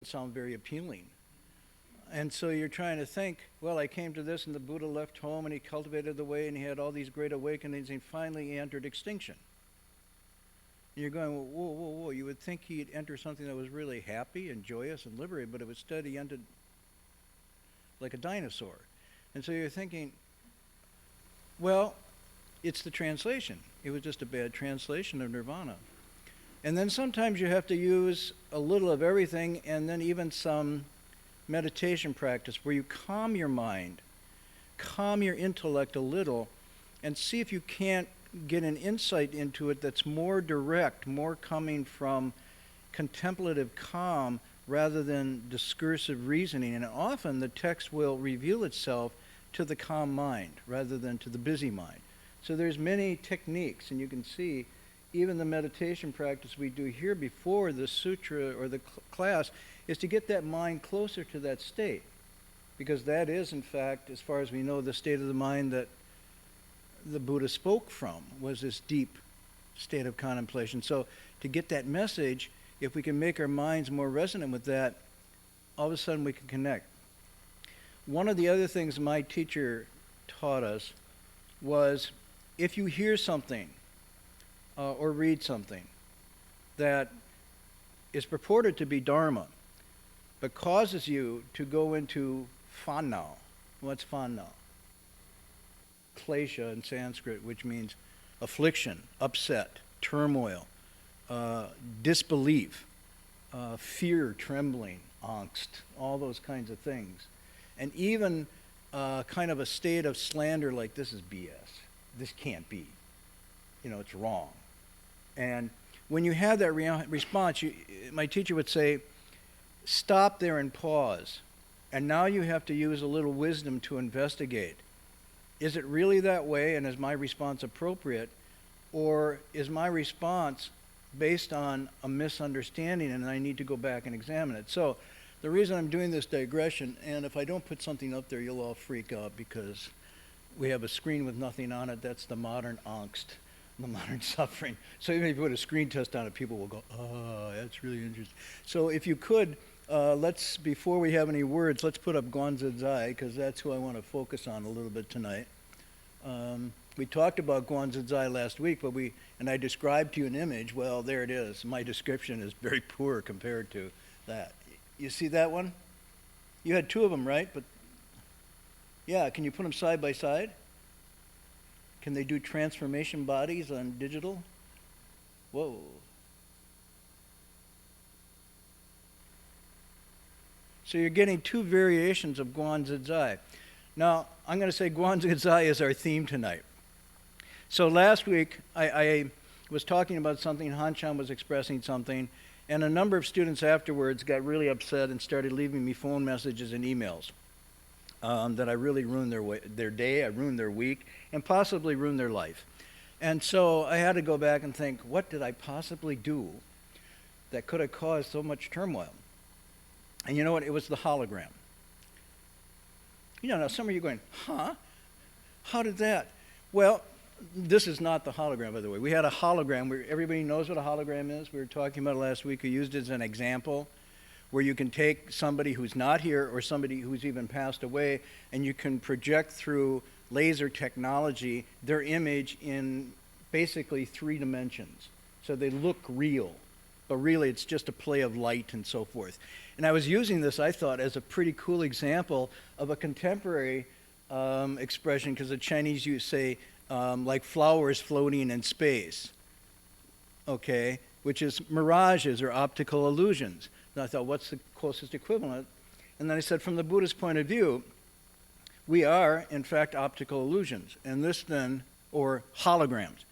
sound very appealing. And so you're trying to think, well, I came to this and the Buddha left home and he cultivated the way and he had all these great awakenings and finally he entered extinction. And you're going, well, whoa, whoa, whoa. You would think he'd enter something that was really happy and joyous and liberated, but instead he ended like a dinosaur. And so you're thinking, well, it's the translation. It was just a bad translation of nirvana. And then sometimes you have to use a little of everything and then even some meditation practice where you calm your mind, calm your intellect a little, and see if you can't get an insight into it that's more direct, more coming from contemplative calm rather than discursive reasoning. And often the text will reveal itself to the calm mind rather than to the busy mind. So there's many techniques, and you can see even the meditation practice we do here before the sutra or the class is to get that mind closer to that state. Because that is, in fact, as far as we know, the state of the mind that the Buddha spoke from, was this deep state of contemplation. So to get that message, if we can make our minds more resonant with that, all of a sudden we can connect. One of the other things my teacher taught us was if you hear something or read something that is purported to be Dharma, but causes you to go into phanau. What's phanau? Klesha in Sanskrit, which means affliction, upset, turmoil, disbelief, fear, trembling, angst, all those kinds of things. And even kind of a state of slander like this is BS. This can't be. It's wrong. And when you have that response, my teacher would say, stop there and pause. And now you have to use a little wisdom to investigate. Is it really that way, and is my response appropriate? Or is my response based on a misunderstanding and I need to go back and examine it? So the reason I'm doing this digression, and if I don't put something up there, you'll all freak out because we have a screen with nothing on it. That's the modern angst, the modern suffering. So even if you put a screen test on it, people will go, oh, that's really interesting. So if you could, before we have any words, let's put up Guanzi Zai, because that's who I want to focus on a little bit tonight. We talked about Guanzi Zai last week, and I described to you an image. Well, there it is. My description is very poor compared to that. You see that one? You had two of them, right? But yeah, can you put them side by side? Can they do transformation bodies on digital? Whoa. So you're getting two variations of Guanzi Zai. Now, I'm going to say Guanzi Zai is our theme tonight. So last week, I was talking about something, Han Shan was expressing something, and a number of students afterwards got really upset and started leaving me phone messages and emails that I really ruined their day, I ruined their week, and possibly ruined their life. And so I had to go back and think, what did I possibly do that could have caused so much turmoil? And you know what? It was the hologram. Now some of you are going, huh? How did that? Well, this is not the hologram, by the way. We had a hologram where everybody knows what a hologram is. We were talking about it last week. We used it as an example where you can take somebody who's not here or somebody who's even passed away, and you can project through laser technology their image in basically 3 dimensions. So they look real, but really it's just a play of light and so forth. And I was using this, I thought, as a pretty cool example of a contemporary expression, because the Chinese say, like flowers floating in space, okay, which is mirages or optical illusions. And I thought, what's the closest equivalent? And then I said, from the Buddhist point of view, we are, in fact, optical illusions. And this then, or holograms.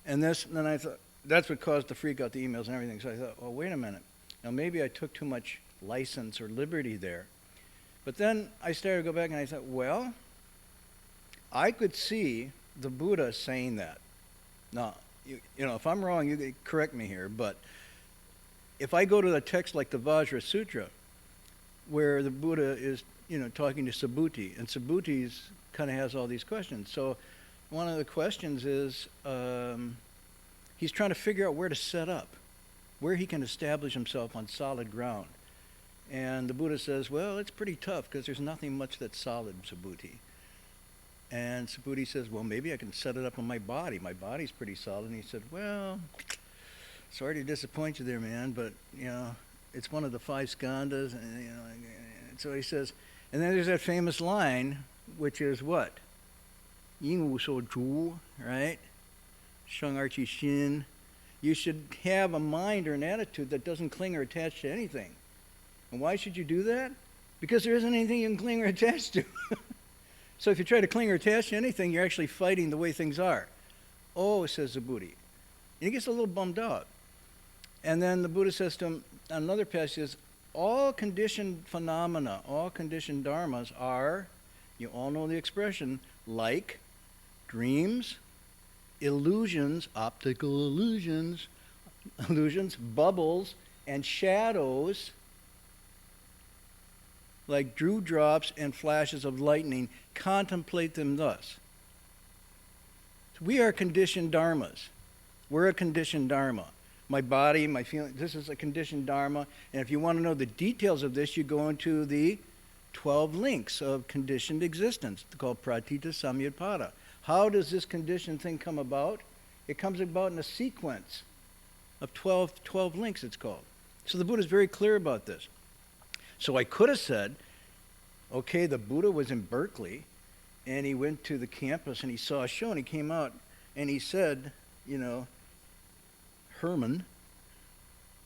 And then I thought, that's what caused the freak out, the emails and everything. So I thought, well, wait a minute. Now maybe I took too much license or liberty there. But then I started to go back and I thought, well, I could see the Buddha saying that. Now, if I'm wrong, you correct me here, but if I go to a text like the Vajra Sutra, where the Buddha is, talking to Subhuti, and Subhuti kind of has all these questions. So one of the questions is, he's trying to figure out where to set up, where he can establish himself on solid ground. And the Buddha says, well, it's pretty tough because there's nothing much that's solid, Subhuti. And Subhuti says, well, maybe I can set it up on my body. My body's pretty solid. And he said, well, sorry to disappoint you there, man, but, it's one of the 5 skandhas. And so he says, and then there's that famous line, which is what? Ying wu shou zhu, right? Sheng er qi xin. You should have a mind or an attitude that doesn't cling or attach to anything. And why should you do that? Because there isn't anything you can cling or attach to. So if you try to cling or attach to anything, you're actually fighting the way things are. Oh, says the Buddha. And he gets a little bummed out. And then the Buddha says to him, on another passage, says, all conditioned phenomena, all conditioned dharmas are, you all know the expression, like dreams, illusions, optical illusions, bubbles, and shadows, like dewdrops and flashes of lightning. Contemplate them thus. So we are conditioned dharmas. We're a conditioned dharma. My body, my feeling, this is a conditioned dharma. And if you want to know the details of this, you go into the 12 links of conditioned existence, called pratita samyutpada. How does this conditioned thing come about? It comes about in a sequence of 12 links, it's called. So the Buddha is very clear about this. So I could have said, okay, the Buddha was in Berkeley, and he went to the campus, and he saw a show, and he came out, and he said, Herman,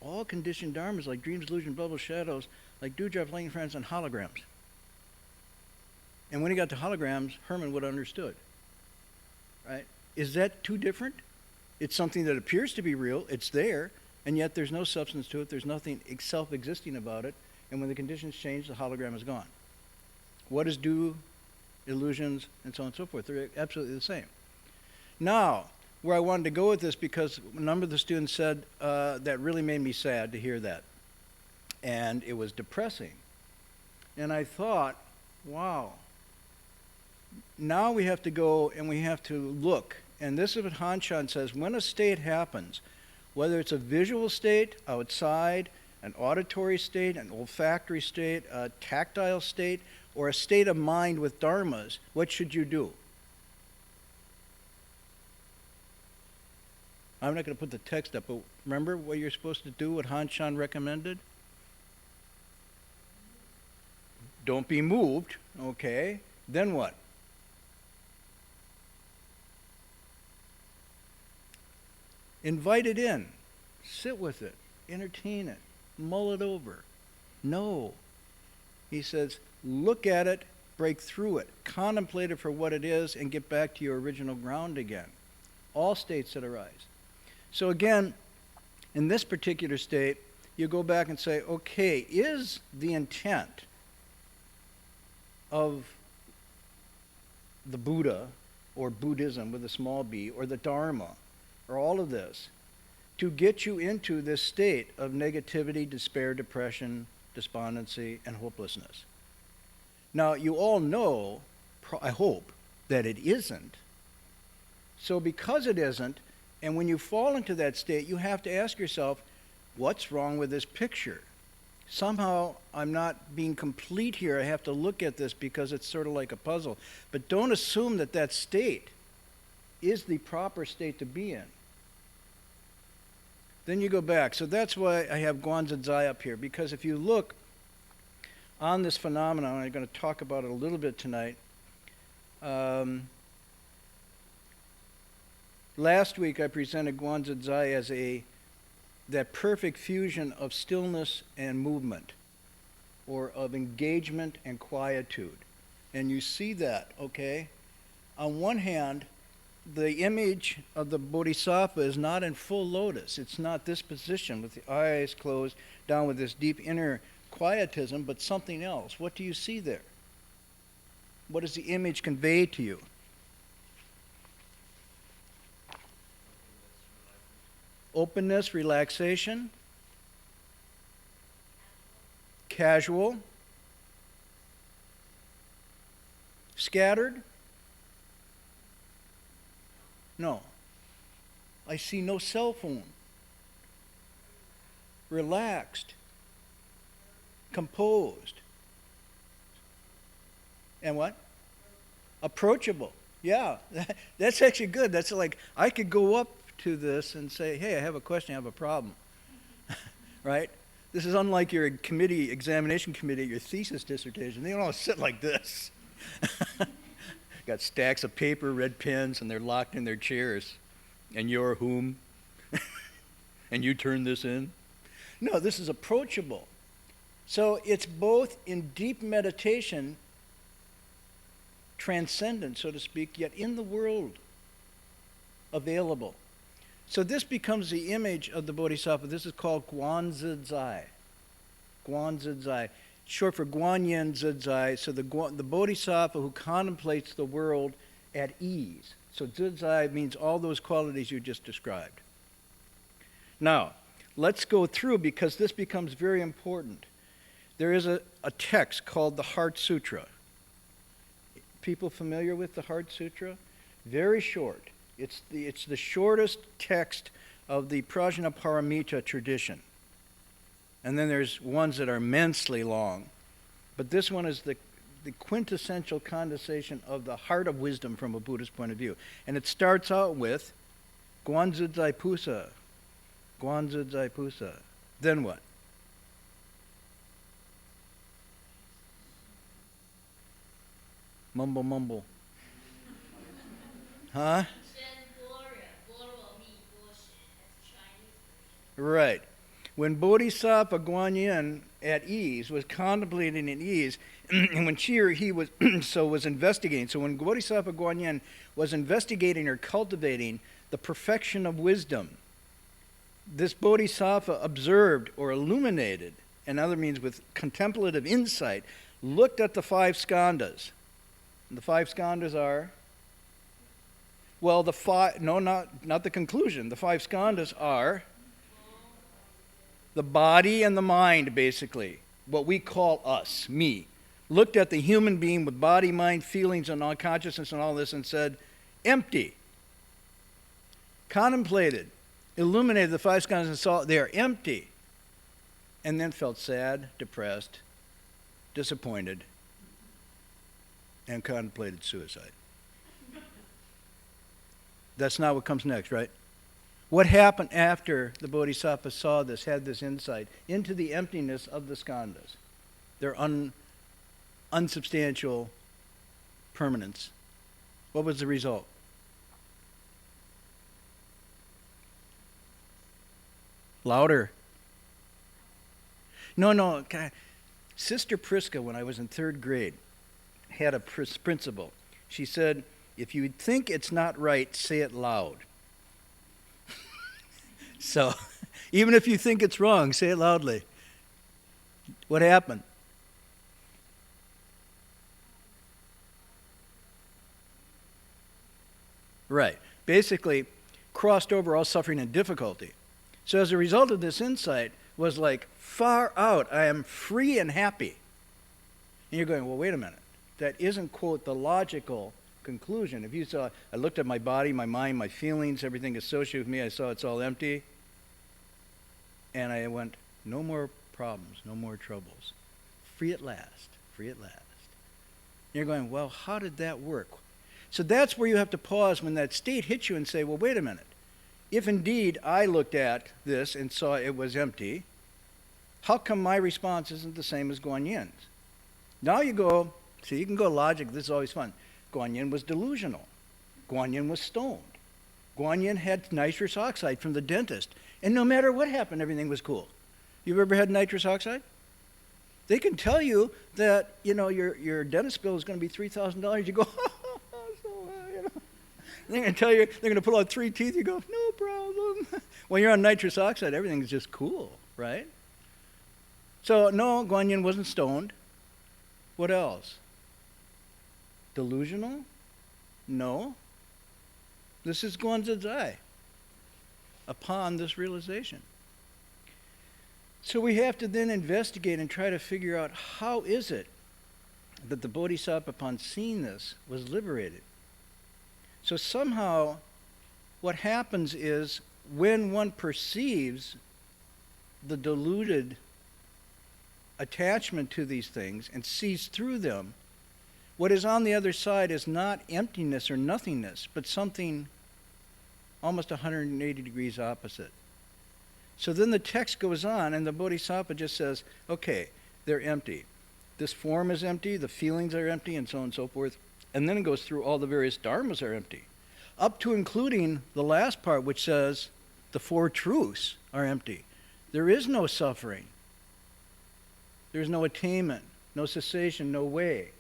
all conditioned dharmas like dreams, illusion, bubbles, shadows, like dewdrops, lightning, friends, and holograms. And when he got to holograms, Herman would have understood. Right? Is that too different? It's something that appears to be real, it's there, and yet there's no substance to it, there's nothing self-existing about it, and when the conditions change, the hologram is gone. What is dew, illusions, and so on and so forth? They're absolutely the same. Now, where I wanted to go with this, because a number of the students said that really made me sad to hear that. And it was depressing. And I thought, wow, now we have to go and we have to look. And this is what Han Shan says, when a state happens, whether it's a visual state outside, an auditory state, an olfactory state, a tactile state, or a state of mind with dharmas, what should you do? I'm not going to put the text up, but remember what you're supposed to do, what Han Shan recommended? Don't be moved, okay? Then what? Invite it in. Sit with it. Entertain it. Mull it over. No. He says, look at it, break through it, contemplate it for what it is, and get back to your original ground again. All states that arise. So again, in this particular state, you go back and say, okay, is the intent of the Buddha, or Buddhism with a small b, or the Dharma, or all of this, to get you into this state of negativity, despair, depression, despondency, and hopelessness? Now, you all know, I hope, that it isn't. So because it isn't, and when you fall into that state, you have to ask yourself, what's wrong with this picture? Somehow I'm not being complete here. I have to look at this because it's sort of like a puzzle. But don't assume that that state is the proper state to be in. Then you go back. So that's why I have Guanzi Zai up here, because if you look on this phenomenon, I'm going to talk about it a little bit tonight. Last week I presented Guanzi Zai as that perfect fusion of stillness and movement, or of engagement and quietude. And you see that, okay? On one hand, the image of the Bodhisattva is not in full lotus. It's not this position with the eyes closed down with this deep inner quietism, but something else. What do you see there? What does the image convey to you? Openness, relaxation, casual, scattered? No. I see no cell phone. Relaxed. composed. And what? Approachable. Yeah, that's actually good. That's like, I could go up to this and say, hey, I have a question, I have a problem. Right? This is unlike your examination committee, your thesis dissertation. They don't all sit like this. Got stacks of paper, red pens, and they're locked in their chairs. And you're whom? And you turn this in? No, this is approachable. So it's both in deep meditation, transcendent, so to speak, yet in the world, available. So this becomes the image of the Bodhisattva. This is called Guanzi Zai. Guanzi Zai. Short for Guanyin Zizai. So the Bodhisattva who contemplates the world at ease. So Zizai means all those qualities you just described. Now, let's go through, because this becomes very important. There is a text called the Heart Sutra. People familiar with the Heart Sutra? Very short. It's the shortest text of the Prajnaparamita tradition. And then there's ones that are immensely long. But this one is the quintessential condensation of the heart of wisdom from a Buddhist point of view. And it starts out with Guanzi Zai Pusa. Guanzi Zai Pusa. Then what? Mumble, mumble. Huh? Right. When Bodhisattva Guanyin at ease was contemplating at ease, and when she or he was was investigating. So when Bodhisattva Guanyin was investigating or cultivating the perfection of wisdom, this Bodhisattva observed or illuminated, in other means with contemplative insight, looked at the five skandhas. And the five skandhas are, well, not the conclusion. The five skandhas are the body and the mind, basically, what we call us, me. Looked at the human being with body, mind, feelings, and all consciousness and all this and said, empty. Contemplated, illuminated the five skandhas and saw they are empty. And then felt sad, depressed, disappointed, and contemplated suicide. That's not what comes next, right? What happened after the Bodhisattva saw this, had this insight into the emptiness of the skandhas, their unsubstantial permanence? What was the result? Louder. No. Sister Priska, when I was in third grade, had a principle. She said, if you think it's not right, say it loud. So, even if you think it's wrong, say it loudly. What happened? Right. Basically, crossed over all suffering and difficulty. So as a result of this insight, was like, far out, I am free and happy. And you're going, well, wait a minute. That isn't, quote, the logical conclusion. If you saw, I looked at my body, my mind, my feelings, everything associated with me, I saw it's all empty. And I went, no more problems, no more troubles. Free at last, free at last. And you're going, well, how did that work? So that's where you have to pause when that state hits you and say, well, wait a minute. If indeed I looked at this and saw it was empty, how come my response isn't the same as Guanyin's? Now you go, see, you can go logic, this is always fun. Guanyin was delusional. Guanyin was stoned. Guanyin had nitrous oxide from the dentist. And no matter what happened, everything was cool. You've ever had nitrous oxide? They can tell you that, your dentist bill is going to be $3,000. You go, They're going to tell you, they're going to pull out 3 teeth. You go, no problem. When you're on nitrous oxide, everything's just cool, right? So, no, Guanyin wasn't stoned. What else? Delusional? No. This is Guanzi Zai upon this realization. So we have to then investigate and try to figure out how is it that the Bodhisattva, upon seeing this, was liberated. So somehow what happens is when one perceives the deluded attachment to these things and sees through them, what is on the other side is not emptiness or nothingness, but something almost 180 degrees opposite. So then the text goes on, and the Bodhisattva just says, okay, they're empty. This form is empty, the feelings are empty, and so on and so forth. And then it goes through all the various dharmas are empty, up to including the last part, which says the four truths are empty. There is no suffering. There's no attainment, no cessation, no way.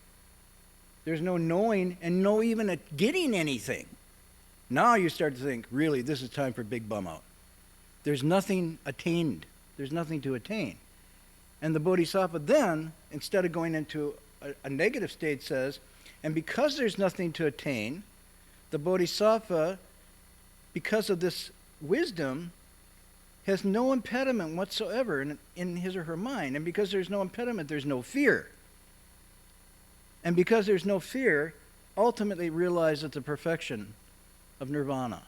There's no knowing and no even getting anything. Now you start to think, really, this is time for big bum out. There's nothing attained. There's nothing to attain. And the Bodhisattva then, instead of going into a negative state, says, and because there's nothing to attain, the Bodhisattva, because of this wisdom, has no impediment whatsoever in his or her mind. And because there's no impediment, there's no fear. And because there's no fear, ultimately realizes the perfection of nirvana.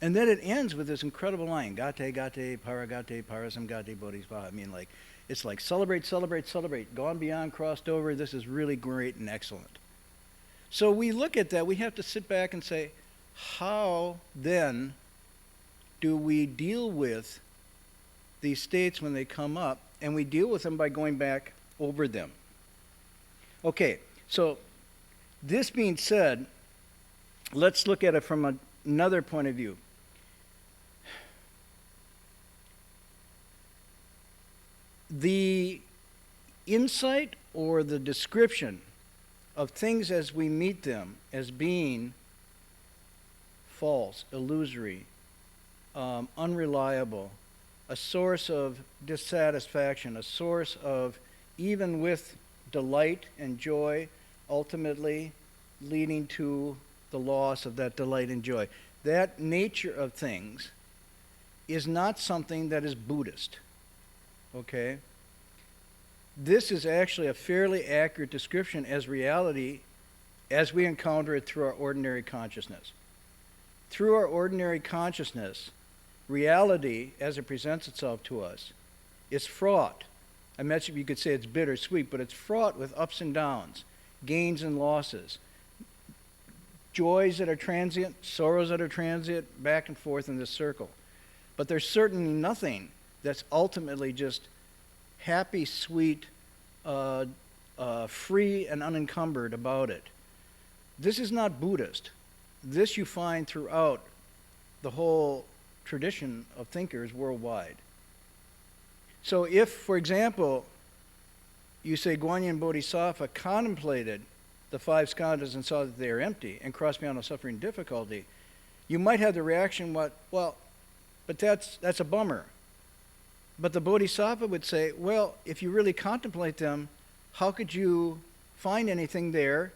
And then it ends with this incredible line, Gate, Gate, Paragate, Parasamgate, Bodhisattva. I mean, like, it's like celebrate, celebrate, celebrate. Gone beyond, crossed over. This is really great and excellent. So we look at that. We have to sit back and say, how then do we deal with these states when they come up? And we deal with them by going back over them. Okay, so this being said, let's look at it from another point of view. The insight or the description of things as we meet them as being false, illusory, unreliable, a source of dissatisfaction, a source of, even with delight and joy, ultimately leading to the loss of that delight and joy. That nature of things is not something that is Buddhist. Okay? This is actually a fairly accurate description as reality as we encounter it through our ordinary consciousness. Through our ordinary consciousness, reality, as it presents itself to us, is fraught. I mentioned you could say it's bittersweet, but it's fraught with ups and downs, gains and losses, joys that are transient, sorrows that are transient, back and forth in this circle. But there's certainly nothing that's ultimately just happy, sweet, free and unencumbered about it. This is not Buddhist. This you find throughout the whole tradition of thinkers worldwide. So if, for example, you say Guanyin Bodhisattva contemplated the five skandhas and saw that they are empty and crossed beyond all suffering and difficulty, you might have the reaction, well, but that's a bummer. But the Bodhisattva would say, well, if you really contemplate them, how could you find anything there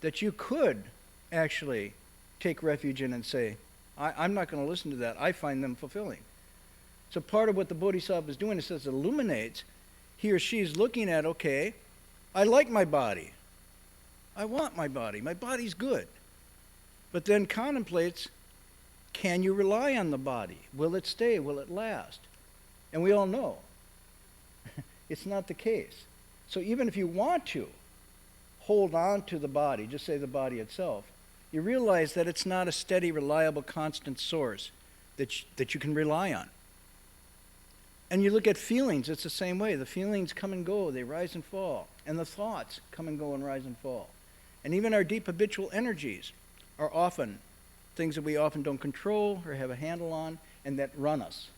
that you could actually take refuge in and say, I'm not going to listen to that. I find them fulfilling. So part of what the Bodhisattva is doing is it illuminates, he or she is looking at, okay, I like my body. I want my body. My body's good. But then contemplates, can you rely on the body? Will it stay? Will it last? And we all know it's not the case. So even if you want to hold on to the body, just say the body itself, you realize that it's not a steady, reliable, constant source that you can rely on. And you look at feelings, it's the same way. The feelings come and go, they rise and fall. And the thoughts come and go and rise and fall. And even our deep habitual energies are often things that we often don't control or have a handle on and that run us.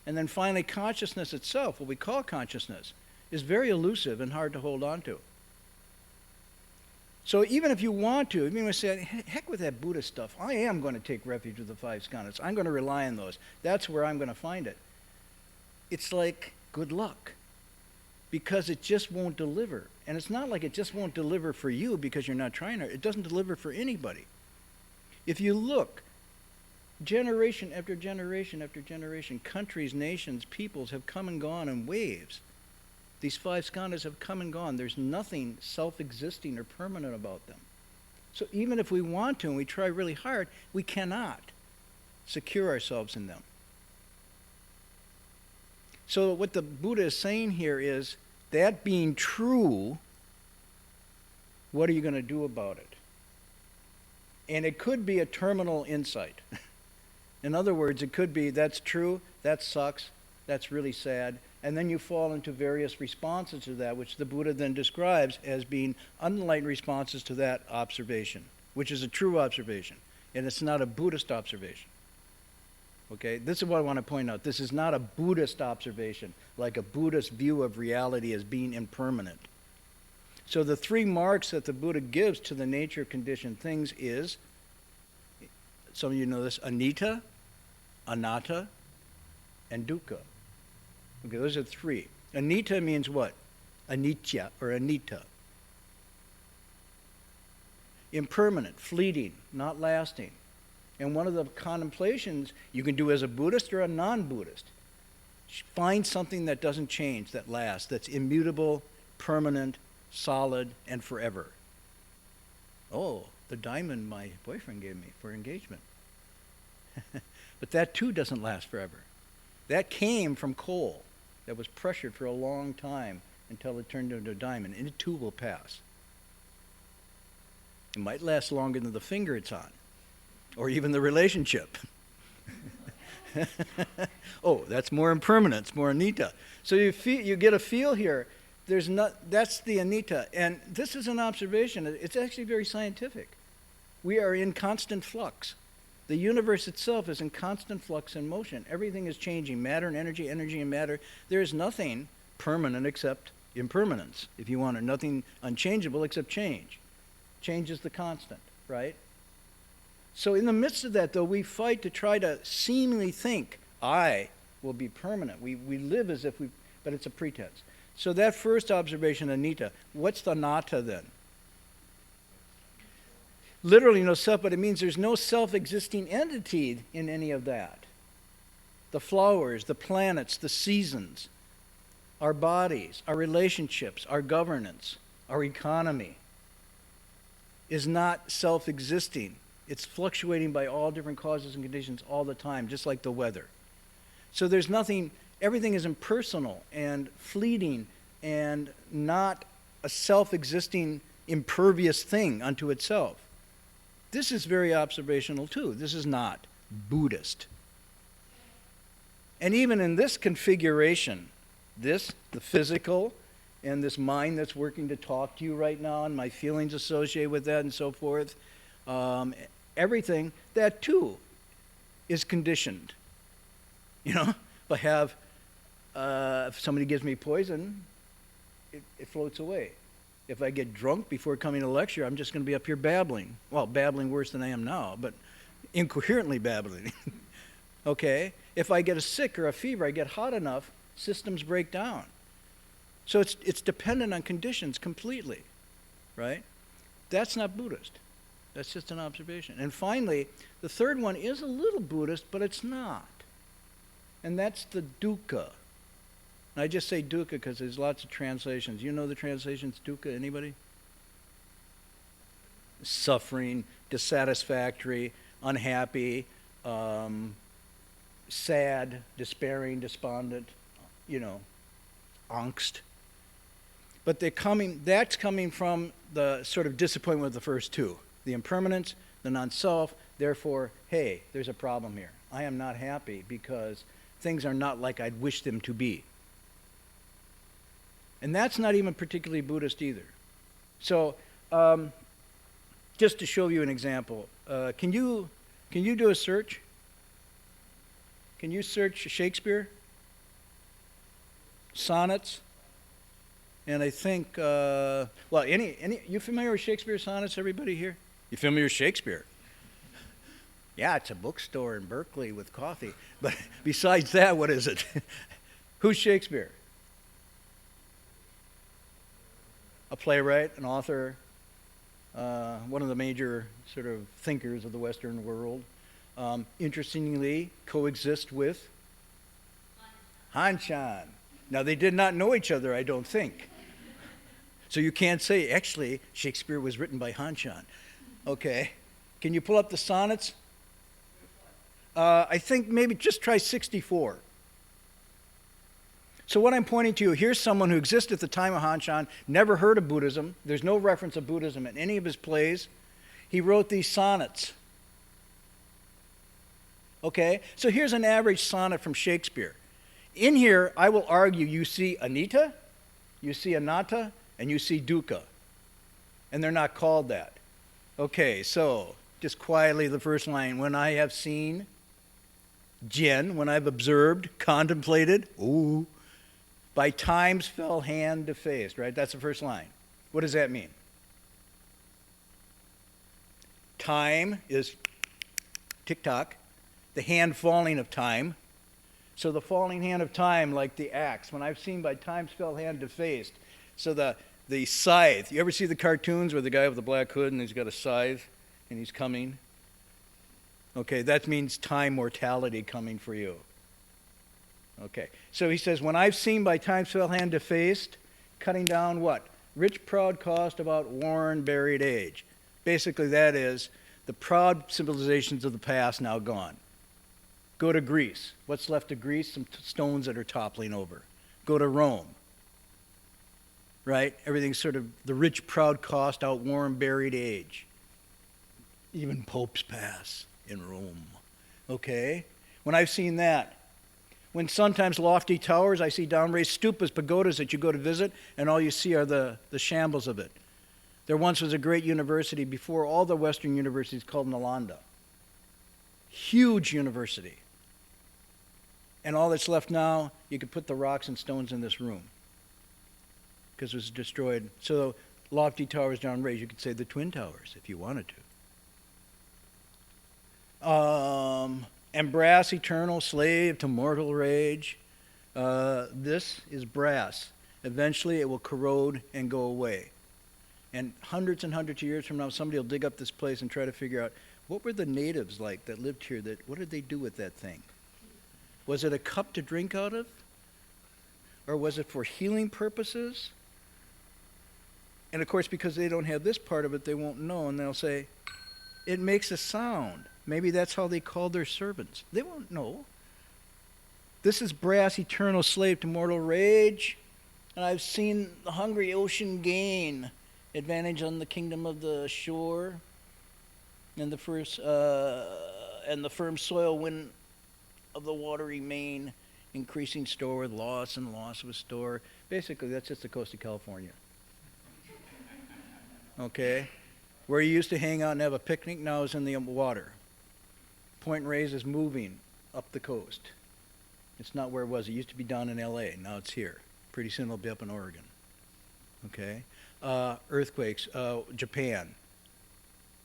And then finally, consciousness itself, what we call consciousness, is very elusive and hard to hold on to. So even if you want to, even if you say, heck with that Buddhist stuff, I am going to take refuge with the five skandhas. I'm going to rely on those. That's where I'm going to find it. It's like, good luck. Because it just won't deliver. And it's not like it just won't deliver for you because you're not trying it. It doesn't deliver for anybody. If you look, generation after generation after generation, countries, nations, peoples have come and gone in waves. These five skandhas have come and gone. There's nothing self-existing or permanent about them. So even if we want to and we try really hard, we cannot secure ourselves in them. So what the Buddha is saying here is, that being true, what are you going to do about it? And it could be a terminal insight. In other words, it could be, that's true, that sucks, that's really sad, and then you fall into various responses to that, which the Buddha then describes as being unenlightened responses to that observation, which is a true observation, and it's not a Buddhist observation. Okay, this is what I want to point out. This is not a Buddhist observation, like a Buddhist view of reality as being impermanent. So the three marks that the Buddha gives to the nature of conditioned things is, some of you know this, anicca, anatta, and dukkha. Okay, those are three. Anicca means what? Anicca or anitta. Impermanent, fleeting, not lasting. And one of the contemplations you can do as a Buddhist or a non-Buddhist, find something that doesn't change, that lasts, that's immutable, permanent, solid, and forever. Oh, the diamond my boyfriend gave me for engagement. But that too doesn't last forever. That came from coal that was pressured for a long time until it turned into a diamond, and it too will pass. It might last longer than the finger it's on, or even the relationship. Oh, that's more impermanence, more anicca. So you get a feel here. That's the anicca, and this is an observation. It's actually very scientific. We are in constant flux. The universe itself is in constant flux and motion. Everything is changing, matter and energy, energy and matter. There is nothing permanent except impermanence, if you want it. Nothing unchangeable except change. Change is the constant, right? So in the midst of that, though, we fight to try to seemingly think, I will be permanent. We live as if but it's a pretense. So that first observation, anicca, what's the anatta then? Literally no self, but it means there's no self-existing entity in any of that. The flowers, the planets, the seasons, our bodies, our relationships, our governance, our economy is not self-existing. It's fluctuating by all different causes and conditions all the time, just like the weather. So there's nothing, everything is impersonal and fleeting and not a self-existing, impervious thing unto itself. This is very observational too. This is not Buddhist. And even in this configuration, the physical, and this mind that's working to talk to you right now, and my feelings associated with that and so forth, everything, that too is conditioned. You know, if somebody gives me poison, it floats away. If I get drunk before coming to lecture, I'm just going to be up here babbling. Well, babbling worse than I am now, but incoherently babbling. Okay? If I get a sick or a fever, I get hot enough, systems break down. So it's dependent on conditions completely, right? That's not Buddhist. That's just an observation. And finally, the third one is a little Buddhist, but it's not. And that's the dukkha. And I just say dukkha because there's lots of translations. You know the translations, dukkha, anybody? Suffering, dissatisfactory, unhappy, sad, despairing, despondent, angst. But that's coming from the sort of disappointment with the first two. The impermanence, the non-self, therefore, hey, there's a problem here. I am not happy because things are not like I'd wish them to be. And that's not even particularly Buddhist either. So, just to show you an example, can you do a search? Can you search Shakespeare? Sonnets? And I think, you familiar with Shakespeare sonnets, everybody here? You familiar with Shakespeare? Yeah, it's a bookstore in Berkeley with coffee. But besides that, what is it? Who's Shakespeare? A playwright, an author, one of the major sort of thinkers of the Western world. Interestingly, coexist with Han Shan. Now, they did not know each other, I don't think. So you can't say, actually, Shakespeare was written by Han Shan. Okay. Can you pull up the sonnets? I think maybe just try 64. So what I'm pointing to, here's someone who existed at the time of Han Shan, never heard of Buddhism. There's no reference of Buddhism in any of his plays. He wrote these sonnets. Okay? So here's an average sonnet from Shakespeare. In here, I will argue you see Anita, you see Anatta, and you see Dukkha. And they're not called that. Okay, so just quietly the first line. When I have seen, Jen, when I've observed, contemplated, ooh, by time's fell hand defaced, right? That's the first line. What does that mean? Time is tick-tock, the hand falling of time. So the falling hand of time, like the axe, when I've seen by time's fell hand defaced. So the scythe, you ever see the cartoons where the guy with the black hood and he's got a scythe and he's coming? Okay, that means time mortality coming for you. Okay, so he says, when I've seen by time's fell hand defaced, cutting down what? Rich, proud cost about worn, buried age. Basically that is the proud civilizations of the past now gone. Go to Greece. What's left of Greece? Some stones that are toppling over. Go to Rome. Right? Everything's sort of the rich, proud cost, outworn, buried age. Even popes pass in Rome. Okay? When I've seen that, when sometimes lofty towers, I see down-raised stupas, pagodas that you go to visit, and all you see are the shambles of it. There once was a great university before all the Western universities called Nalanda. Huge university. And all that's left now, you could put the rocks and stones in this room because it was destroyed. So lofty towers down-raised, you could say the Twin Towers if you wanted to. And brass eternal, slave to mortal rage. This is brass. Eventually it will corrode and go away. And hundreds and hundreds of years from now, somebody will dig up this place and try to figure out, what were the natives like that lived here? What did they do with that thing? Was it a cup to drink out of? Or was it for healing purposes? And of course, because they don't have this part of it, they won't know, and they'll say, it makes a sound. Maybe that's how they called their servants. They won't know. This is brass, eternal slave to mortal rage, and I've seen the hungry ocean gain advantage on the kingdom of the shore, and the firm soil wind of the watery main, increasing store with loss and loss of a store. Basically, that's just the coast of California. Okay? Where you used to hang out and have a picnic, now is in the water. Point Reyes is moving up the coast. It's not where it was. It used to be down in LA. Now it's here. Pretty soon it'll be up in Oregon. Okay? Earthquakes, Japan,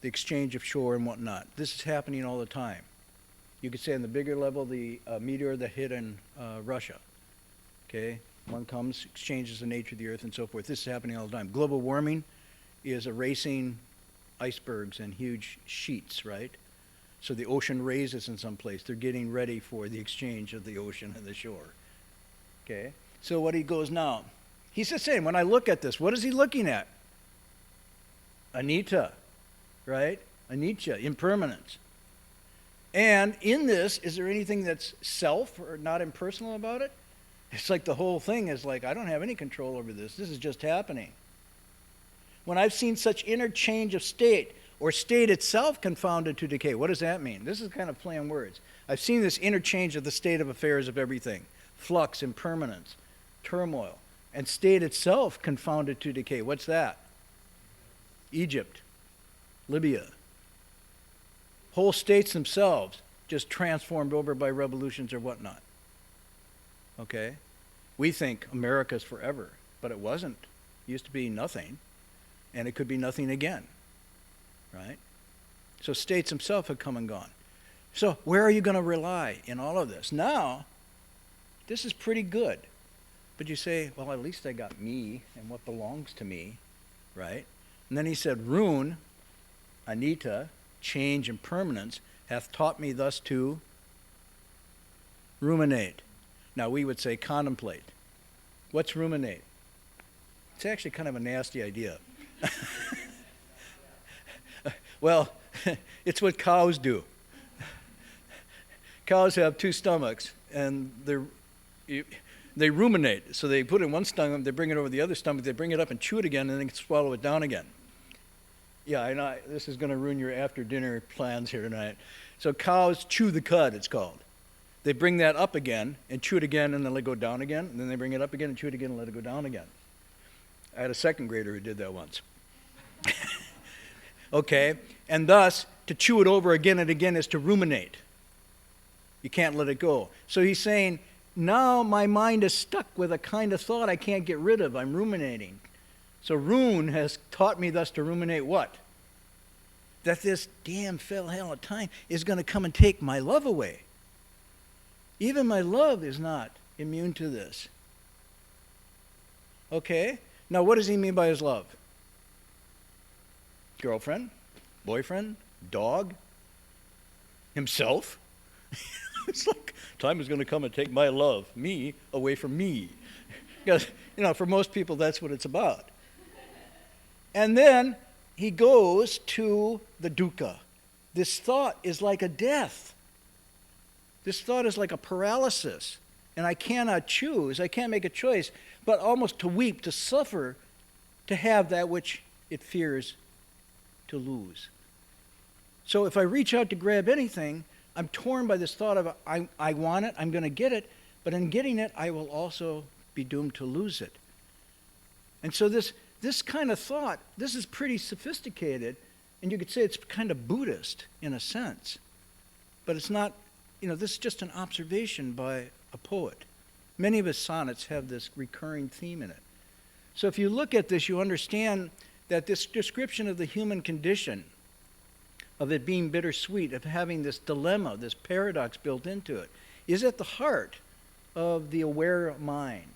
the exchange of shore and whatnot. This is happening all the time. You could say on the bigger level, the meteor that hit in Russia. Okay? One comes, exchanges the nature of the earth and so forth. This is happening all the time. Global warming is erasing icebergs and huge sheets, right? So the ocean raises in some place. They're getting ready for the exchange of the ocean and the shore. Okay? So what he goes now, he's just saying, when I look at this, what is he looking at? Anita, right? Anicca, impermanence. And in this, is there anything that's self or not impersonal about it? It's like the whole thing is like, I don't have any control over this. This is just happening. When I've seen such interchange of state, or state itself confounded to decay. What does that mean? This is kind of playing words. I've seen this interchange of the state of affairs of everything. Flux, impermanence, turmoil. And state itself confounded to decay. What's that? Egypt, Libya. Whole states themselves just transformed over by revolutions or whatnot. Okay? We think America's forever, but it wasn't. It used to be nothing, and it could be nothing again. Right? So states themselves have come and gone. So where are you going to rely in all of this? Now, this is pretty good. But you say, well, at least I got me and what belongs to me, right? And then he said, Rune, Anita, change and permanence, hath taught me thus to ruminate. Now we would say contemplate. What's ruminate? It's actually kind of a nasty idea. Well, it's what cows do. Cows have two stomachs, and They ruminate. So they put it in one stomach, they bring it over the other stomach, they bring it up and chew it again, and then swallow it down again. Yeah, I know this is going to ruin your after-dinner plans here tonight. So cows chew the cud, it's called. They bring that up again and chew it again, and then let it go down again, and then they bring it up again and chew it again and let it go down again. I had a second grader who did that once. Okay, and thus, to chew it over again and again is to ruminate. You can't let it go. So he's saying, now my mind is stuck with a kind of thought I can't get rid of. I'm ruminating. So Rune has taught me thus to ruminate what? That this damn fell hell of time is going to come and take my love away. Even my love is not immune to this. Okay? Now what does he mean by his love? Girlfriend? Boyfriend? Dog? Himself? It's like time is going to come and take my love, me, away from me. Because, for most people that's what it's about. And then he goes to the dukkha. This thought is like a death. This thought is like a paralysis. And I cannot choose, I can't make a choice, but almost to weep, to suffer, to have that which it fears to lose. So if I reach out to grab anything, I'm torn by this thought of I want it, I'm going to get it, but in getting it, I will also be doomed to lose it. And so this kind of thought, this is pretty sophisticated, and you could say it's kind of Buddhist in a sense. But it's not, this is just an observation by a poet. Many of his sonnets have this recurring theme in it. So if you look at this, you understand that this description of the human condition, of it being bittersweet, of having this dilemma, this paradox built into it, is at the heart of the aware mind.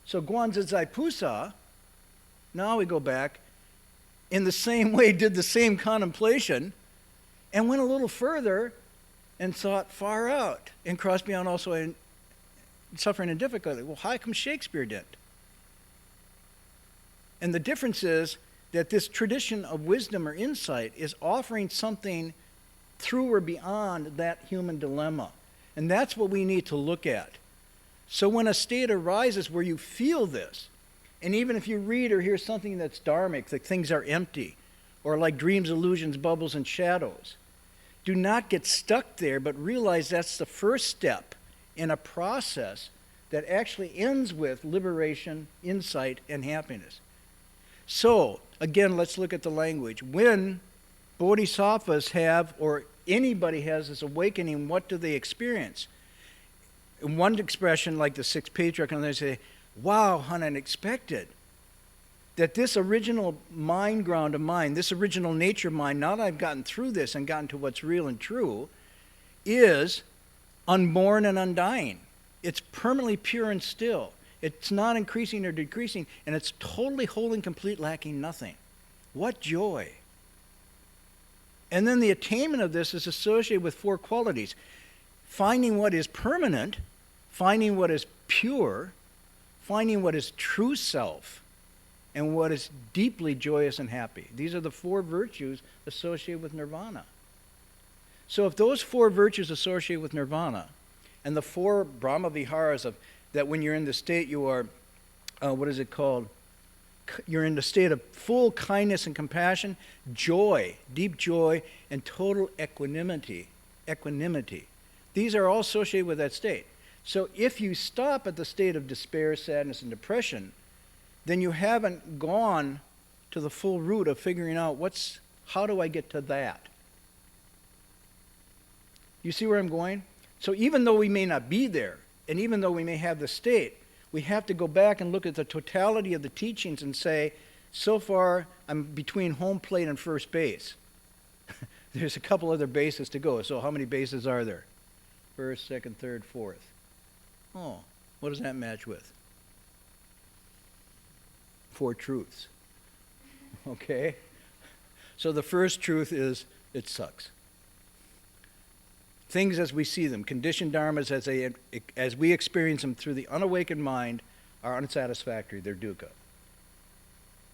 So Guanzhizai Pusa, now we go back, in the same way did the same contemplation and went a little further and thought far out and crossed beyond also in suffering and difficulty. Well, how come Shakespeare didn't? And the difference is that this tradition of wisdom or insight is offering something through or beyond that human dilemma. And that's what we need to look at. So when a state arises where you feel this, and even if you read or hear something that's dharmic, that things are empty, or like dreams, illusions, bubbles, and shadows, do not get stuck there, but realize that's the first step in a process that actually ends with liberation, insight, and happiness. So, again, let's look at the language. When bodhisattvas have, or anybody has this awakening, what do they experience? In one expression, like the sixth patriarch, and they say, wow, how unexpected. That this original mind ground of mine, this original nature of mine, now that I've gotten through this and gotten to what's real and true, is unborn and undying. It's permanently pure and still. It's not increasing or decreasing, and it's totally whole and complete, lacking nothing. What joy. And then the attainment of this is associated with four qualities. Finding what is permanent, finding what is pure, finding what is true self, and what is deeply joyous and happy. These are the four virtues associated with nirvana. So if those four virtues associated with nirvana, and the four Brahma Viharas of that when you're in the state you are, what is it called? You're in the state of full kindness and compassion, joy, deep joy, and total equanimity. These are all associated with that state. So if you stop at the state of despair, sadness, and depression, then you haven't gone to the full root of figuring out how do I get to that? You see where I'm going? So even though we may not be there, and even though we may have the state, we have to go back and look at the totality of the teachings and say, so far I'm between home plate and first base. There's a couple other bases to go. So how many bases are there? First, second, third, fourth. Oh, what does that match with? Four truths. Okay? So the first truth is, it sucks. Things as we see them, conditioned dharmas as we experience them through the unawakened mind, are unsatisfactory. They're dukkha.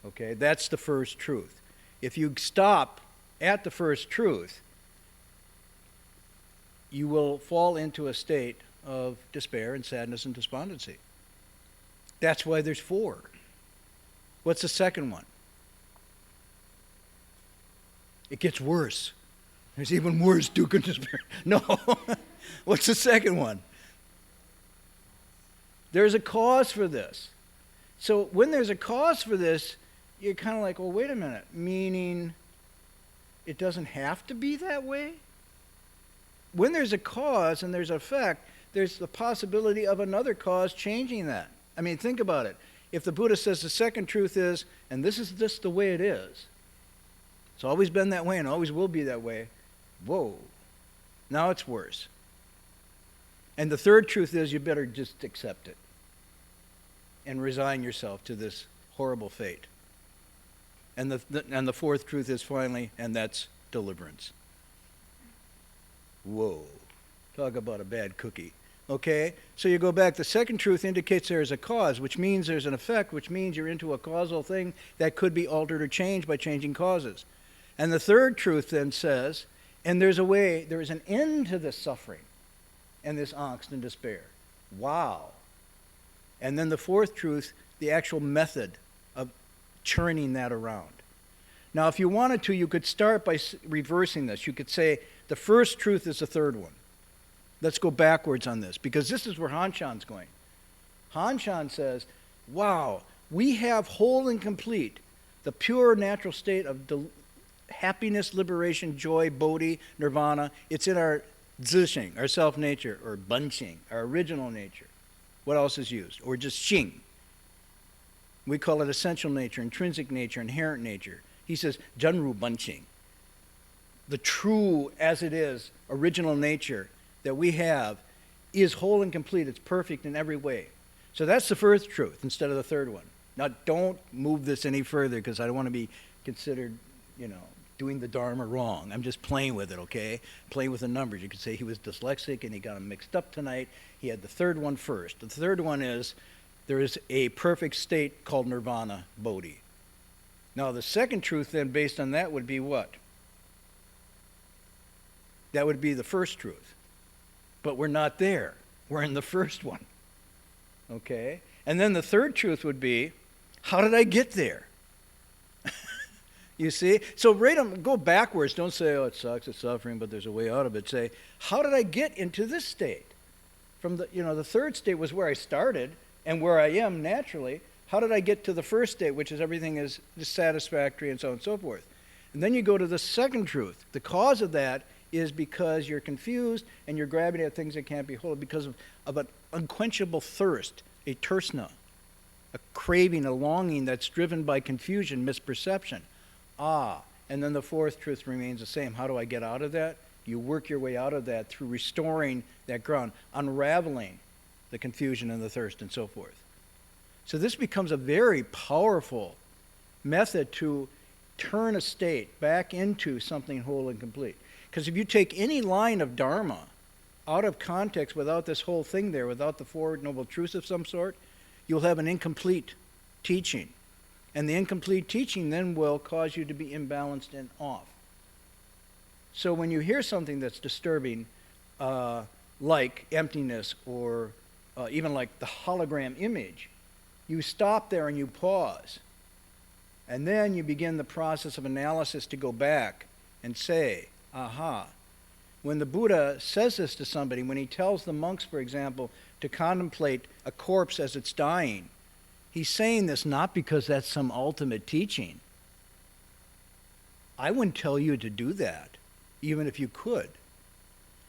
Okay? That's the first truth. If you stop at the first truth, you will fall into a state of despair and sadness and despondency. That's why there's 4. What's the second one? It gets worse. There's even worse dukkha and despair. No. What's the second one? There's a cause for this. So when there's a cause for this, you're kind of like, well, wait a minute. Meaning it doesn't have to be that way? When there's a cause and there's an effect, there's the possibility of another cause changing that. I mean, think about it. If the Buddha says the second truth is, and this is just the way it is, it's always been that way and always will be that way, whoa, now it's worse. And the third truth is you better just accept it and resign yourself to this horrible fate. And the fourth truth is finally, and that's deliverance. Whoa, talk about a bad cookie. Okay, so you go back, the second truth indicates there is a cause, which means there's an effect, which means you're into a causal thing that could be altered or changed by changing causes. And the third truth then says, and there's a way, there is an end to this suffering and this angst and despair. Wow. And then the fourth truth, the actual method of churning that around. Now, if you wanted to, you could start by reversing this. You could say the first truth is the third one. Let's go backwards on this, because this is where Han Shan's going. Han Shan says, wow, we have whole and complete the pure natural state of happiness, liberation, joy, bodhi, nirvana. It's in our zixing, our self-nature, or bunqing, our original nature. What else is used? Or just xing. We call it essential nature, intrinsic nature, inherent nature. He says, Janru bunqing. The true, as it is, original nature that we have is whole and complete. It's perfect in every way. So that's the first truth instead of the third one. Now, don't move this any further because I don't want to be considered, doing the Dharma wrong. I'm just playing with it, okay? Playing with the numbers. You could say he was dyslexic and he got them mixed up tonight. He had the third one first. The third one is there is a perfect state called nirvana, bodhi. Now, the second truth then based on that would be what? That would be the first truth. But we're not there. We're in the first one. Okay? And then the third truth would be, how did I get there? You see? So go backwards. Don't say, oh, it sucks, it's suffering, but there's a way out of it. Say, how did I get into this state? From the third state was where I started and where I am naturally. How did I get to the first state, which is everything is satisfactory and so on and so forth? And then you go to the second truth. The cause of that is because you're confused and you're grabbing at things that can't be whole because of an unquenchable thirst, a tersna, a craving, a longing that's driven by confusion, misperception. And then the fourth truth remains the same. How do I get out of that? You work your way out of that through restoring that ground, unraveling the confusion and the thirst and so forth. So this becomes a very powerful method to turn a state back into something whole and complete. Because if you take any line of Dharma out of context without this whole thing there, without the Four Noble Truths of some sort, you'll have an incomplete teaching. And the incomplete teaching then will cause you to be imbalanced and off. So when you hear something that's disturbing, like emptiness or even like the hologram image, you stop there and you pause. And then you begin the process of analysis to go back and say, aha. When the Buddha says this to somebody, when he tells the monks, for example, to contemplate a corpse as it's dying, he's saying this not because that's some ultimate teaching. I wouldn't tell you to do that, even if you could.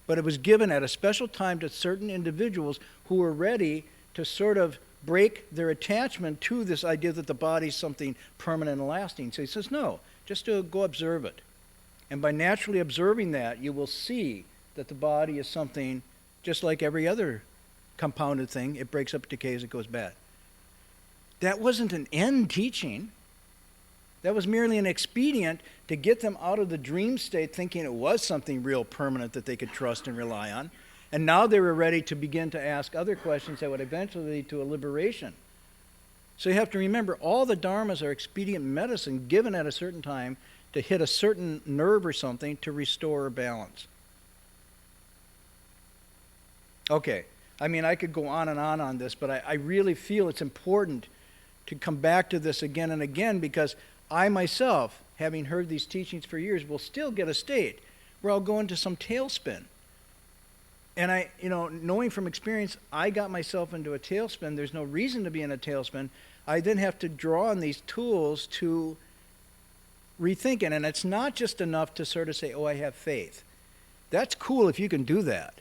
But it was given at a special time to certain individuals who were ready to sort of break their attachment to this idea that the body's something permanent and lasting. So he says, no, just to go observe it. And by naturally observing that, you will see that the body is something just like every other compounded thing. It breaks up, decays, it goes bad. That wasn't an end teaching. That was merely an expedient to get them out of the dream state thinking it was something real permanent that they could trust and rely on. And now they were ready to begin to ask other questions that would eventually lead to a liberation. So you have to remember, all the dharmas are expedient medicine given at a certain time to hit a certain nerve or something to restore balance. Okay, I mean, I could go on and on this, but I really feel it's important to come back to this again and again, because I myself, having heard these teachings for years, will still get a state where I'll go into some tailspin. And I, knowing from experience, I got myself into a tailspin. There's no reason to be in a tailspin. I then have to draw on these tools to rethink it. And it's not just enough to sort of say, oh, I have faith. That's cool if you can do that.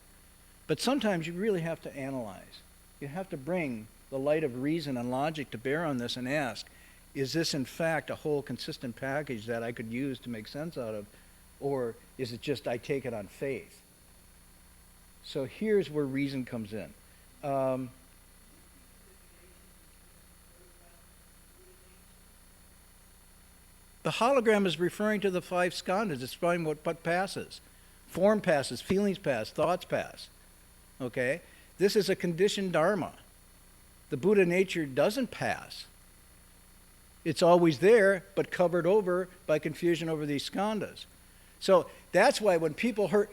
But sometimes you really have to analyze. You have to bring the light of reason and logic to bear on this and ask, is this in fact a whole consistent package that I could use to make sense out of? Or is it just I take it on faith? So here's where reason comes in. The hologram is referring to the 5 skandhas. It's showing what passes. Form passes, feelings pass, thoughts pass. Okay? This is a conditioned dharma. The Buddha nature doesn't pass. It's always there, but covered over by confusion over these skandhas. So that's why when people hurt...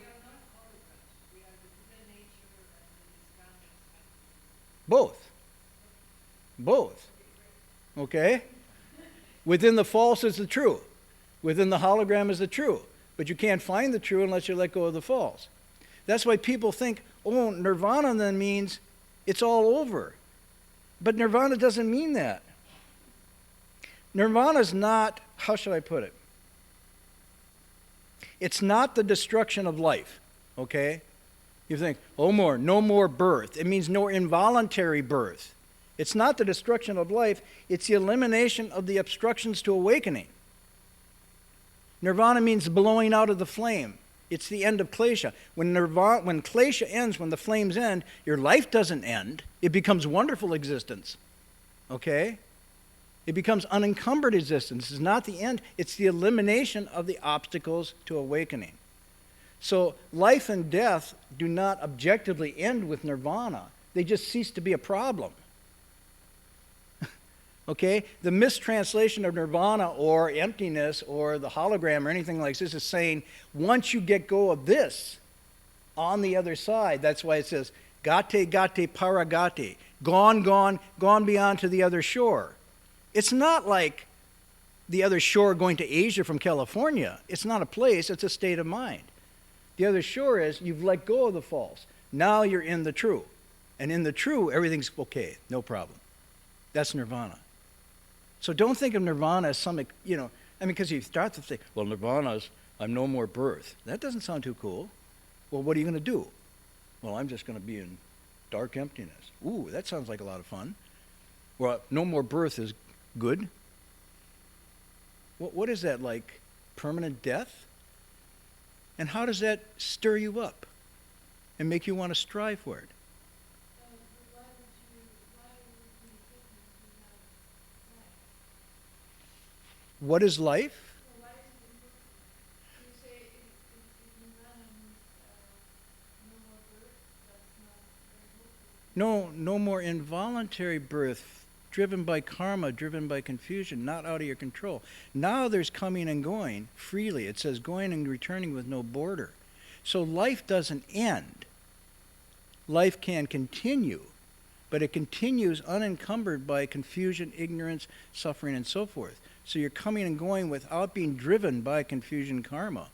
Both. Okay? Within the false is the true. Within the hologram is the true. But you can't find the true unless you let go of the false. That's why people think, oh, nirvana then means it's all over. But nirvana doesn't mean that. Nirvana is not, how should I put it? It's not the destruction of life, okay? You think, oh, no more birth. It means no involuntary birth. It's not the destruction of life. It's the elimination of the obstructions to awakening. Nirvana means blowing out of the flame. It's the end of klesha. When klesha ends, when the flames end, your life doesn't end. It becomes wonderful existence, okay? It becomes unencumbered existence. It's not the end. It's the elimination of the obstacles to awakening. So life and death do not objectively end with nirvana. They just cease to be a problem. Okay? The mistranslation of nirvana or emptiness or the hologram or anything like this is saying once you get go of this on the other side, that's why it says gate gate paragate, gone beyond to the other shore. It's not like the other shore going to Asia from California. It's not a place, it's a state of mind. The other shore is you've let go of the false. Now you're in the true. And in the true, everything's okay, no problem. That's nirvana. So don't think of nirvana as some, because you start to think, well, nirvana is, I'm no more birth. That doesn't sound too cool. Well, what are you going to do? Well, I'm just going to be in dark emptiness. Ooh, that sounds like a lot of fun. Well, no more birth is good. What is that, like permanent death? And how does that stir you up and make you want to strive for it? What is life? No more involuntary birth, driven by karma, driven by confusion, not out of your control. Now there's coming and going freely. It says going and returning with no border. So life doesn't end. Life can continue, but it continues unencumbered by confusion, ignorance, suffering, and so forth. So you're coming and going without being driven by confusion karma.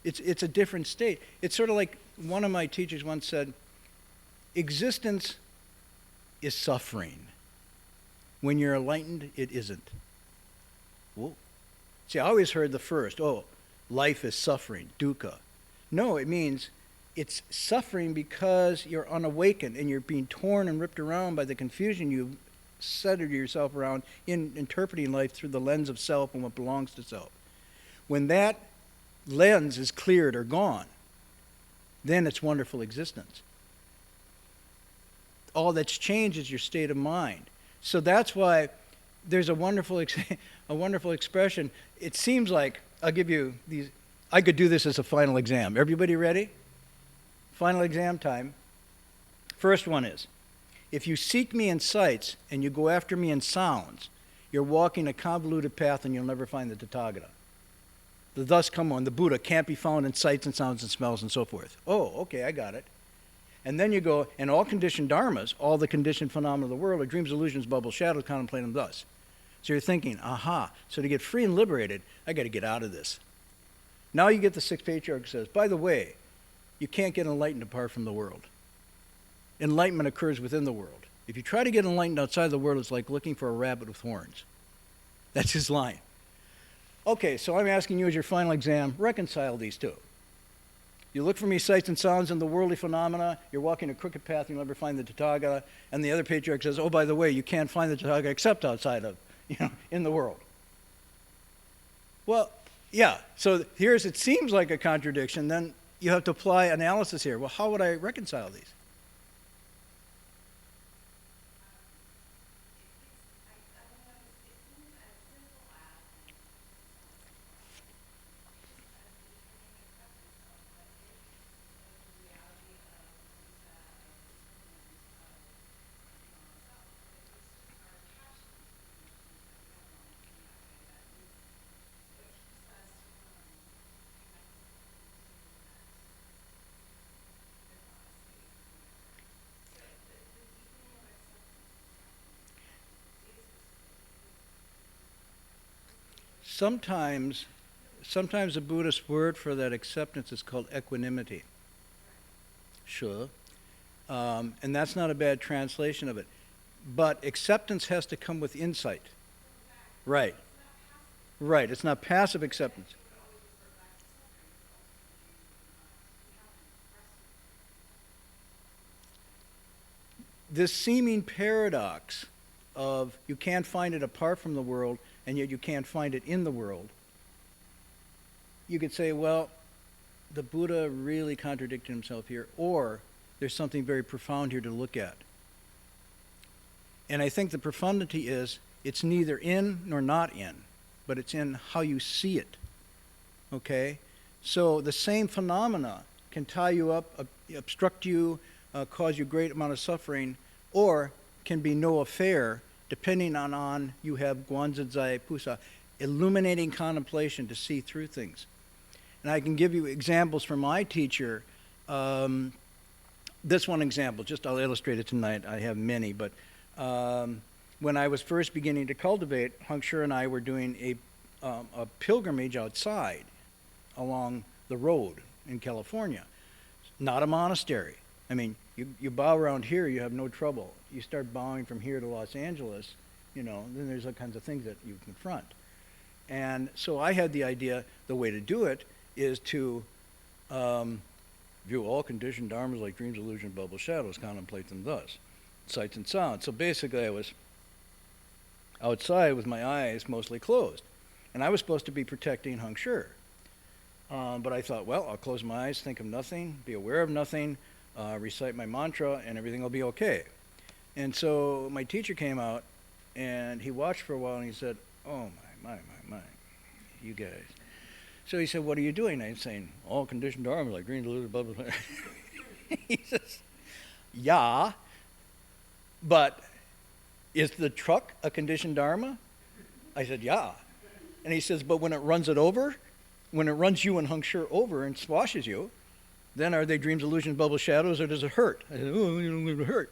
It's a different state. It's sort of like one of my teachers once said, existence is suffering. When you're enlightened, it isn't. Whoa. See, I always heard the first, life is suffering, dukkha. No, it means it's suffering because you're unawakened and you're being torn and ripped around by the confusion you've centered yourself around in interpreting life through the lens of self and what belongs to self. When that lens is cleared or gone, then it's wonderful existence. All that's changed is your state of mind. So that's why there's a wonderful expression. It seems like, I'll give you these, I could do this as a final exam. Everybody ready? Final exam time. First one is, if you seek me in sights and you go after me in sounds, you're walking a convoluted path and you'll never find the Tathagata. The Buddha can't be found in sights and sounds and smells and so forth. Oh, okay, I got it. And then you go, and all conditioned dharmas, all the conditioned phenomena of the world, are dreams, illusions, bubbles, shadows, contemplate them thus. So you're thinking, aha, so to get free and liberated, I got to get out of this. Now you get the sixth patriarch says, by the way, you can't get enlightened apart from the world. Enlightenment occurs within the world. If you try to get enlightened outside the world, it's like looking for a rabbit with horns. That's his line. Okay, so I'm asking you as your final exam, reconcile these two. You look for me sights and sounds in the worldly phenomena, you're walking a crooked path, you'll never find the Tathagata, and the other patriarch says, oh, by the way, you can't find the Tathagata except outside of, in the world. Well, yeah, so here's, it seems like a contradiction, then you have to apply analysis here. Well, how would I reconcile these? Sometimes the Buddhist word for that acceptance is called equanimity. Sure. And that's not a bad translation of it. But acceptance has to come with insight. Right. Right. It's not passive acceptance. This seeming paradox of you can't find it apart from the world, and yet you can't find it in the world. You could say, well, the Buddha really contradicted himself here, or there's something very profound here to look at. And I think the profundity is, it's neither in nor not in, but it's in how you see it. Okay? So the same phenomena can tie you up, obstruct you, cause you great amount of suffering, or can be no affair, depending on you have Guanzai Pusa, illuminating contemplation to see through things. And I can give you examples from my teacher. This one example, just I'll illustrate it tonight. I have many, but when I was first beginning to cultivate, Hang Shui and I were doing a pilgrimage outside along the road in California. Not a monastery. I mean, you bow around here, you have no trouble. You start bowing from here to Los Angeles, then there's all kinds of things that you confront. And so I had the idea, the way to do it is to view all conditioned dharmas like dreams, illusions, bubble, shadows, contemplate them thus, sights and sounds. So basically I was outside with my eyes mostly closed. And I was supposed to be protecting Hang Shui. But I thought, well, I'll close my eyes, think of nothing, be aware of nothing, recite my mantra, and everything will be okay. And so my teacher came out, and he watched for a while, and he said, oh, my, you guys. So he said, what are you doing? I'm saying, all conditioned dharma, like green, blue, blah, blah, blah. He says, yeah, but is the truck a conditioned dharma? I said, yeah. And he says, but when it runs it over, when it runs you and Hang Shui over and squashes you, then are they dreams, illusions, bubble, shadows, or does it hurt? I said, oh, it hurt.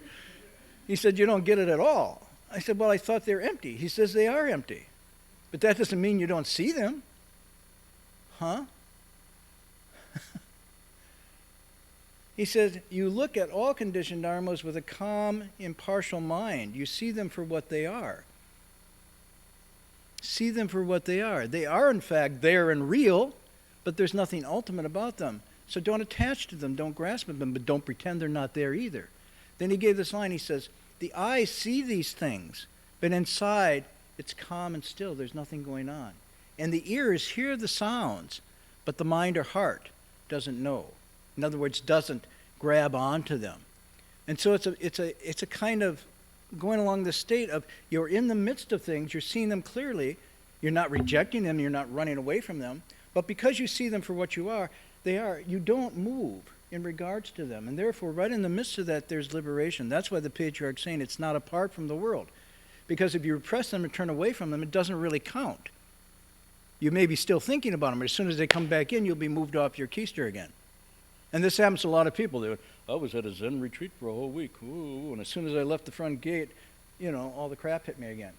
He said, you don't get it at all. I said, well, I thought they're empty. He says, they are empty. But that doesn't mean you don't see them. Huh? He says, you look at all conditioned dharmas with a calm, impartial mind. You see them for what they are. See them for what they are. They are, in fact, there and real, but there's nothing ultimate about them. So don't attach to them, don't grasp at them, but don't pretend they're not there either. Then he gave this line, he says, the eyes see these things, but inside it's calm and still, there's nothing going on. And the ears hear the sounds, but the mind or heart doesn't know. In other words, doesn't grab onto them. And so it's a kind of going along the state of you're in the midst of things, you're seeing them clearly, you're not rejecting them, you're not running away from them, but because you see them for what they are, you don't move in regards to them. And therefore, right in the midst of that, there's liberation. That's why the patriarch's saying it's not apart from the world. Because if you repress them and turn away from them, it doesn't really count. You may be still thinking about them, but as soon as they come back in, you'll be moved off your keister again. And this happens to a lot of people. I was at a Zen retreat for a whole week. Ooh, and as soon as I left the front gate, all the crap hit me again.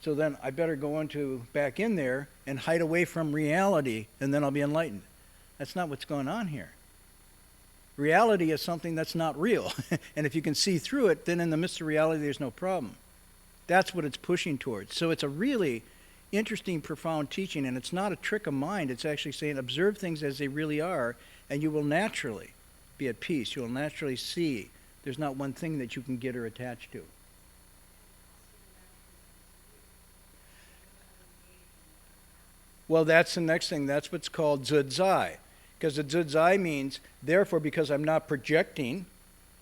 So then I better go back in there and hide away from reality, and then I'll be enlightened. That's not what's going on here. Reality is something that's not real. And if you can see through it, then in the midst of reality, there's no problem. That's what it's pushing towards. So it's a really interesting, profound teaching, and it's not a trick of mind. It's actually saying observe things as they really are, and you will naturally be at peace. You will naturally see there's not one thing that you can get or attach to. Well, that's the next thing. That's what's called zudzai. Because the zudzai means, therefore, because I'm not projecting,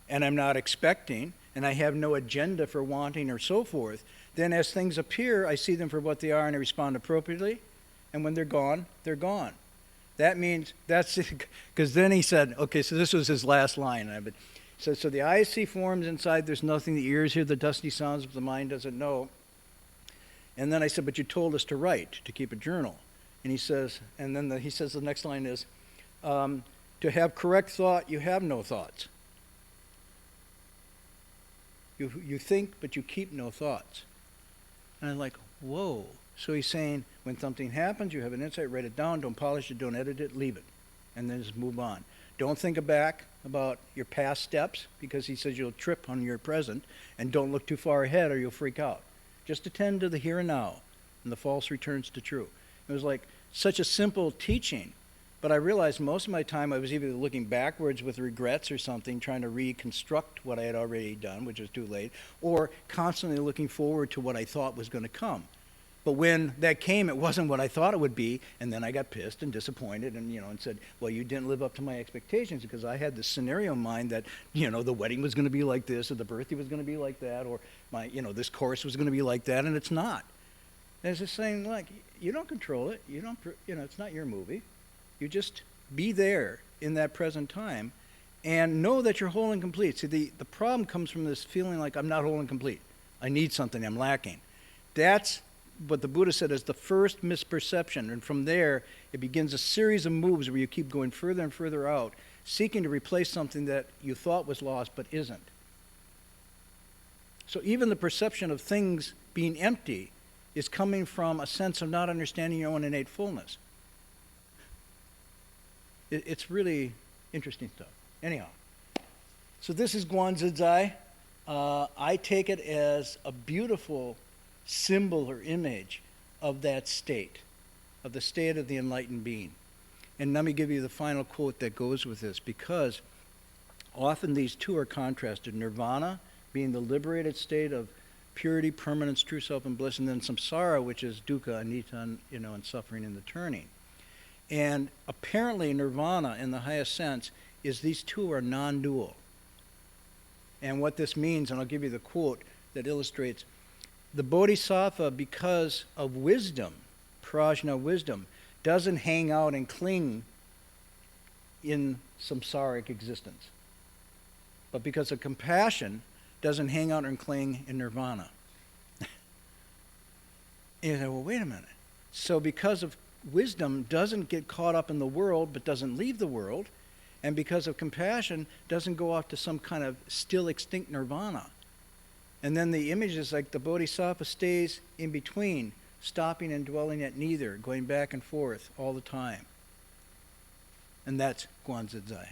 and I'm not expecting, and I have no agenda for wanting or so forth, then as things appear, I see them for what they are and I respond appropriately. And when they're gone, they're gone. That means, because then he said, okay, so this was his last line. So the eyes see forms inside, there's nothing, the ears hear the dusty sounds, but the mind doesn't know. And then I said, but you told us to write, to keep a journal. And he says, he says the next line is, to have correct thought, you have no thoughts. You think, but you keep no thoughts. And I'm like, whoa. So he's saying, when something happens, you have an insight, write it down, don't polish it, don't edit it, leave it. And then just move on. Don't think back about your past steps, because he says you'll trip on your present, and don't look too far ahead or you'll freak out. Just attend to the here and now, and the false returns to true. It was like such a simple teaching, but I realized most of my time I was either looking backwards with regrets or something, trying to reconstruct what I had already done, which was too late, or constantly looking forward to what I thought was going to come. But when that came, it wasn't what I thought it would be, and then I got pissed and disappointed and said, well, you didn't live up to my expectations, because I had this scenario in mind that, the wedding was going to be like this, or the birthday was going to be like that, or this course was going to be like that, and it's not. And it's just saying, like, you don't control it. You don't, it's not your movie. You just be there in that present time and know that you're whole and complete. See, the problem comes from this feeling like I'm not whole and complete. I need something, I'm lacking. That's what the Buddha said is the first misperception. And from there, it begins a series of moves where you keep going further and further out, seeking to replace something that you thought was lost but isn't. So even the perception of things being empty is coming from a sense of not understanding your own innate fullness. It's really interesting stuff. Anyhow, so this is Guanzizai. I take it as a beautiful symbol or image of that state, of the state of the enlightened being. And let me give you the final quote that goes with this, because often these two are contrasted. Nirvana being the liberated state of purity, permanence, true self, and bliss, and then samsara, which is dukkha, anicca, and suffering and the turning. And apparently nirvana, in the highest sense, is these two are non-dual. And what this means, and I'll give you the quote that illustrates, the bodhisattva, because of wisdom, prajna wisdom, doesn't hang out and cling in samsaric existence. But because of compassion, doesn't hang out and cling in nirvana. And you say, well, wait a minute. So because of wisdom, doesn't get caught up in the world, but doesn't leave the world, and because of compassion, doesn't go off to some kind of still extinct nirvana. And then the image is like the bodhisattva stays in between, stopping and dwelling at neither, going back and forth all the time. And that's Guanzizai.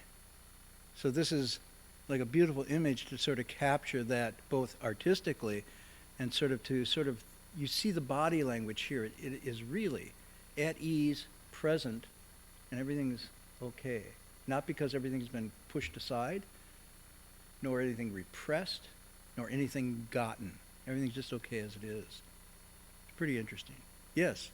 So this is like a beautiful image to sort of capture that both artistically and you see the body language here. It is really at ease, present, and everything's okay. Not because everything's been pushed aside, nor anything repressed, nor anything gotten. Everything's just okay as it is. It's pretty interesting. Yes?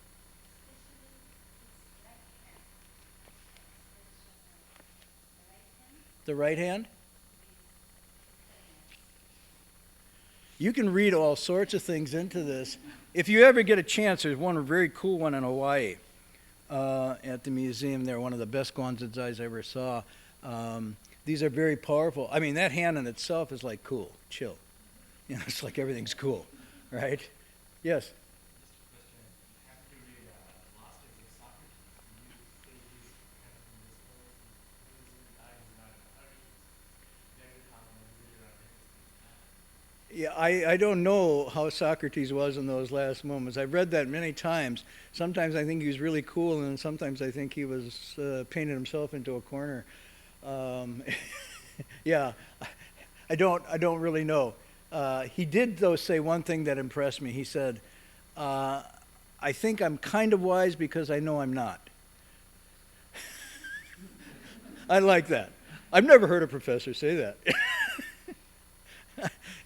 The right hand? You can read all sorts of things into this. If you ever get a chance, there's one very cool one in Hawaii at the museum there, one of the best Guanzizais I ever saw. These are very powerful. I mean, that hand in itself is like cool, chill. It's like everything's cool, right? Yes? Yeah, I don't know how Socrates was in those last moments. I've read that many times. Sometimes I think he was really cool, and sometimes I think he was painted himself into a corner. Um, yeah, I don't really know. He did, though, say one thing that impressed me. He said, uh, I think I'm kind of wise because I know I'm not. I like that. I've never heard a professor say that.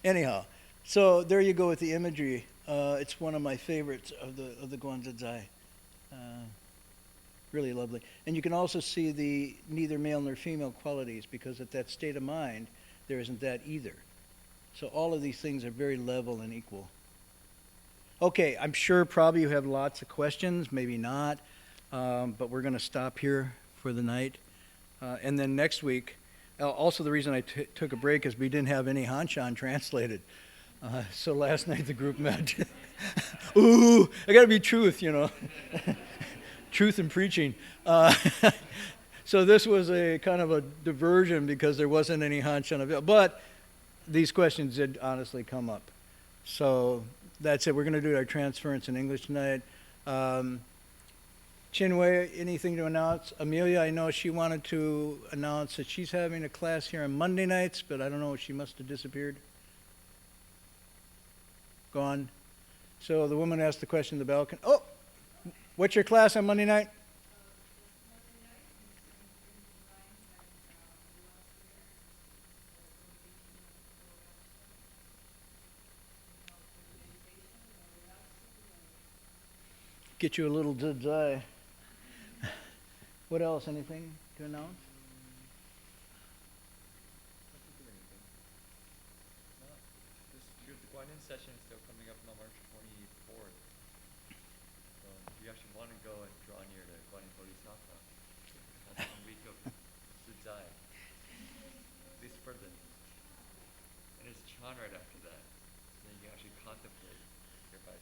Anyhow, so there you go with the imagery. It's one of my favorites of the Guanzhizai. Uh, really lovely. And you can also see the neither male nor female qualities because at that state of mind, there isn't that either. So all of these things are very level and equal. Okay, I'm sure probably you have lots of questions, maybe not, but we're going to stop here for the night. And then next week, also the reason I took a break is we didn't have any Han Shan translated. So last night the group met. Ooh, I got to be truth, you know. Truth in preaching. So this was a kind of a diversion because there wasn't any Han Shan available. But these questions did honestly come up. So that's it. We're going to do our transference in English tonight. Chinwei, anything to announce? Amelia, I know she wanted to announce that she's having a class here on Monday nights, but I don't know, she must have disappeared. Gone. So the woman asked the question in the balcony. Oh, what's your class on Monday night? Get you a little zai. What else? Anything to announce? The Guanyin session is still coming up on March 24th. So if you actually want to go and draw near the Guanyin Bodhisattva, that's one week of Suzai. At least for the. And it's Chan right after that. So then you can actually contemplate your by